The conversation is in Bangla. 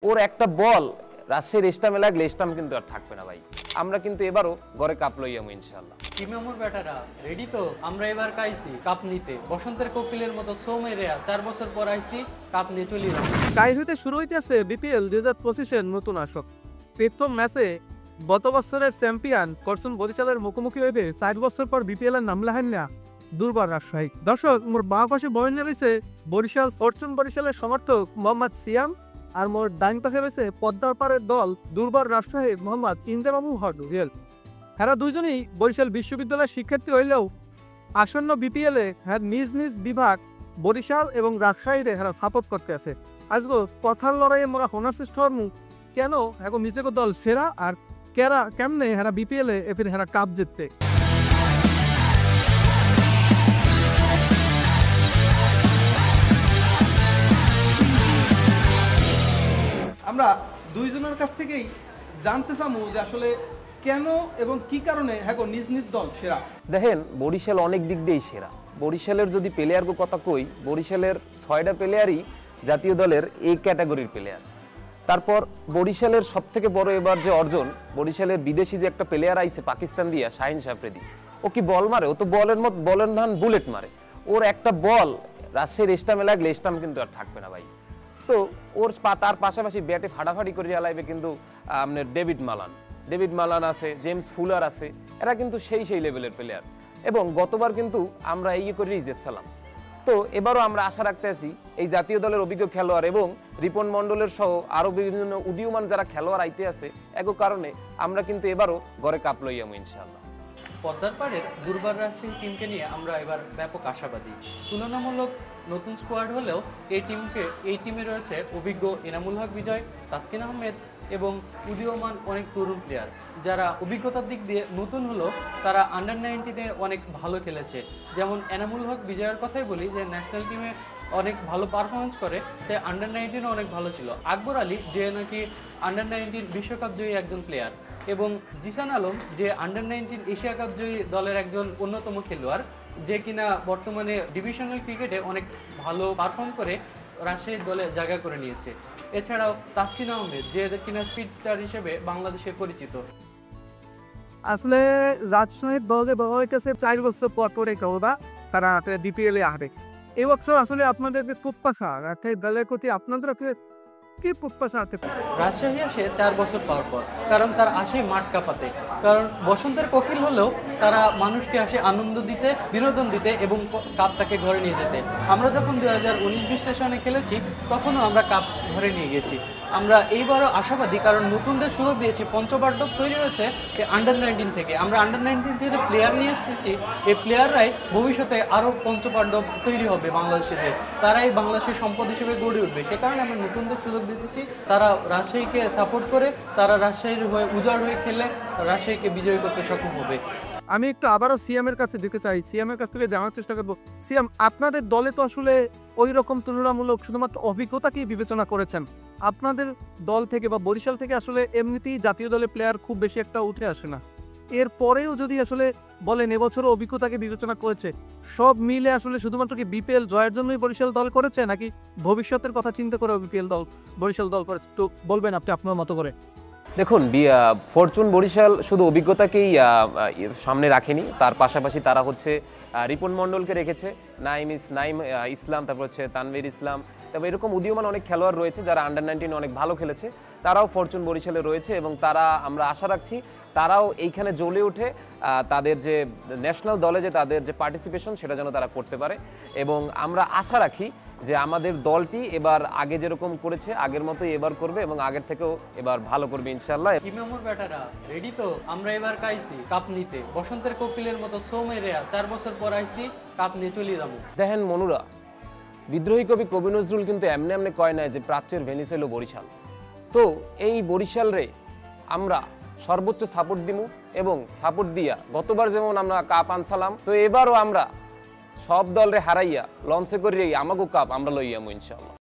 ওর একটা বল রাজশাহীর স্টামে লাগলে স্টাম কিন্তু আর থাকবে না ভাই। আমরা কিন্তু এবারও ঘরে কাপ লইয়ামু ইনশাআল্লাহ। টিমেমুর ব্যাটারা রেডি তো? আমরা এবার কাইছি কাপ নিতে, বসন্তের কোকিলের মতো সো মেরে 4 বছর পর আইছি কাপ নিয়ে চলে যাব। কাই হইতে শুরু হইতেছে বিপিএল 2025-এর নতুন আসর। প্রথম ম্যাচে গত বছরের চ্যাম্পিয়ন করছুন বরিশালের মুখোমুখি হইবে 4 বছর পর বিপিএল এর নাম লেখান না দুর্বার রাজশাহী। দর্শক, মোর বাঁ পাশে বয়নে রয়েছে বরিশাল ফরচুন বরিশালের সমর্থক মোহাম্মদ সিয়াম, আর মোর ডাইন পাশে রয়েছে পদ্মার পাড়ের দল দুর্বার রাজশাহী মোহাম্মদ ইন্দ্রাবাবু হরডুয়েল। এরা দুজনেই বরিশাল বিশ্ববিদ্যালয়ের শিক্ষার্থী হইলেও আসন্ন বিপিএলে হ্যাঁ নিজ নিজ বিভাগ বরিশাল এবং রাজশাহীতে এরা সাপোর্ট করতে আছে। আজকে কথার লড়াইয়ে মোরা হোনার চেষ্টা করমু কেন এখন নিজেকে দল সেরা আর কেমনে হেরা বিপিএলে এফির হেরা কাপ জিততে। আমরা দুইজনের কাছ থেকেই জানতে চামু যে আসলে কেন এবং কি কারণে হ্যাঁ নিজ নিজ দল সেরা। দেখেন, বরিশাল অনেক দিক দিয়েই সেরা। বরিশালের যদি প্লেয়ারকে কথা কই, বরিশালের 6টা প্লেয়ারই জাতীয় দলের এই ক্যাটাগরির প্লেয়ার। তারপর বরিশালের সবথেকে বড় এবার যে অর্জন, বরিশালের বিদেশি যে একটা প্লেয়ার আইছে পাকিস্তান দিয়া, শাহিন সাফরেদি, ও কি বল মারে? ও তো বলের ধান বুলেট মারে। ওর একটা বল রাজশাহীর স্টামে লাগলে স্টাম কিন্তু আর থাকবে না ভাই। তো ওর তার পাশাপাশি ব্যাটে ফাটাফাটি করে আলাইবে কিন্তু আপনার ডেভিড মালান আছে, জেমস ফুলার আছে। এরা কিন্তু সেই লেভেলের প্লেয়ার এবং গতবার কিন্তু আমরা এই করে জিতছিলাম। তো এবারও আমরা আশা রাখতে আছি এই জাতীয় দলের অভিজ্ঞ খেলোয়াড় এবং রিপন মণ্ডলের সহ আরো বিভিন্ন উদীয়মান যারা খেলোয়াড় আইতে আছে এক কারণে আমরা কিন্তু এবারও ঘরে কাপ লইয়ামু ইনশাআল্লাহ। পদ্মার পাড়ের দুর্বার রাজশাহী টিমকে নিয়ে আমরা এবার ব্যাপক আশাবাদী। তুলনামূলক নতুন স্কোয়াড হলেও এই টিমে রয়েছে অভিজ্ঞ এনামুল হক বিজয়, তাসকিন আহমেদ এবং উদীয়মান অনেক তরুণ প্লেয়ার যারা অভিজ্ঞতার দিক দিয়ে নতুন হলেও তারা আন্ডার-19-তে অনেক ভালো খেলেছে। যেমন এনামুল হক বিজয়ের কথাই বলি যে ন্যাশনাল টিমে অনেক ভালো পারফরমেন্স করে, তাই আন্ডার-19 অনেক ভালো ছিল। আকবর আলী যে নাকি আন্ডার-19 বিশ্বকাপ জয়ী একজন প্লেয়ার, এবং জিসান আলম যে আন্ডার-19 এশিয়া কাপ জয়ী দলের একজন অন্যতম খেলোয়াড়, যে কিনা বর্তমানে ডিভিশনাল ক্রিকেটে অনেক ভালো পারফর্ম করে রাজশাহীর দলে জায়গা করে নিয়েছে। এছাড়াও তাসকিন আহমেদ যে কিনা স্পিড স্টার হিসেবে বাংলাদেশে পরিচিত। আসলে রাজশাহীর দলে বলা হইতেছে 4 বছর পর পরে কেউবা তারা বিপিএলে আসবে। এই বছর আসলে আপনাদের প্রত্যাশা দলের প্রতি আপনাদের কি প্রত্যাশা আছে? রাজশাহী আসে 4 বছর পর কারণ তার আসে মাঠ কাঁপাতে। কারণ বসন্তের কোকিল হলেও তারা মানুষকে আসে আনন্দ দিতে, বিনোদন দিতে এবং কাপটাকে ঘরে নিয়ে যেতে। আমরা যখন 2019-20 সেশনে খেলেছি তখনও আমরা কাপ ঘরে নিয়ে গেছি। আমরা এইবারও আশাবাদী, কারণ নতুনদের সুযোগ দিয়েছি। পঞ্চপাণ্ডব তৈরি হয়েছে আন্ডার-19 থেকে। আমরা আন্ডার-19 থেকে প্লেয়ার নিয়ে এসেছি, এই প্লেয়াররাই ভবিষ্যতে আরও পঞ্চপাণ্ডব তৈরি হবে বাংলাদেশের, তারাই বাংলাদেশের সম্পদ হিসেবে গড়ে উঠবে। সে কারণে আমরা নতুনদের সুযোগ দিতেছি, তারা রাজশাহীকে সাপোর্ট করে, তারা রাজশাহীর হয়ে উজাড় হয়ে খেলে রাজশাহীকে বিজয়ী করতে সক্ষম হবে। আমি একটু আবারও সিএমের কাছে দিতে চাই, সিএমের কাছ থেকে জানার চেষ্টা করবো। সিএম, আপনাদের দলে তো আসলে ওই রকম তুলনামূলক শুধুমাত্র অভিজ্ঞতাকেই বিবেচনা করেছেন। আপনাদের দল থেকে বা বরিশাল থেকে আসলে এমনিতেই জাতীয় দলের প্লেয়ার খুব বেশি একটা উঠে আসে না। এরপরেও যদি আসলে বলেন এবছরও অভিজ্ঞতাকে বিবেচনা করেছে, সব মিলে আসলে শুধুমাত্র কি বিপিএল জয়ের জন্যই বরিশাল দল করেছে নাকি ভবিষ্যতের কথা চিন্তা করে বরিশাল দল করেছে? তো বলবেন আপনি আপনার মতো করে। দেখুন, ফরচুন বরিশাল শুধু অভিজ্ঞতাকেই সামনে রাখেনি, তার পাশাপাশি তারা হচ্ছে রিপন মণ্ডলকে রেখেছে, নাইম ইসলাম, তারপর হচ্ছে তানভীর ইসলাম, তবে এরকম উদীয়মান অনেক খেলোয়াড় রয়েছে যারা আন্ডার-19 অনেক ভালো খেলেছে, তারাও ফরচুন বরিশালে রয়েছে এবং আমরা আশা রাখছি তারাও এইখানে জ্বলে উঠে তাদের যে ন্যাশনাল দলে যে তাদের যে পার্টিসিপেশন সেটা যেন তারা করতে পারে। এবং আমরা আশা রাখি যে আমাদের দলটি এবার আগে যেরকম করেছে আগের মতোই এবার করবে এবং আগের থেকেও এবার ভালো করবে ইনশাআল্লাহ। টিমেমুর ব্যাটারা রেডি তো? আমরা এবার কাইছি কাপ নিতে, বসন্তের কোকিলের মতো সো মেরে 4 বছর পর আইছি কাপ নিয়ে চলে যাবো। দেখেন মনুরা, বিদ্রোহী কবি নজরুল কিন্তু এমনি কয় নাই যে প্রাচ্যের ভেনিস হলো বরিশাল। তো এই বরিশাল রে আমরা সর্বোচ্চ সাপোর্ট দিমু এবং সাপোর্ট দিয়া গতবার যেমন আমরা কাপ আনসালাম, তো এবারও আমরা সব দলরে হারাইয়া লঞ্চে করিয়ে আমাগো কাপ আমরা লইয়ামু ইনশাআল্লাহ।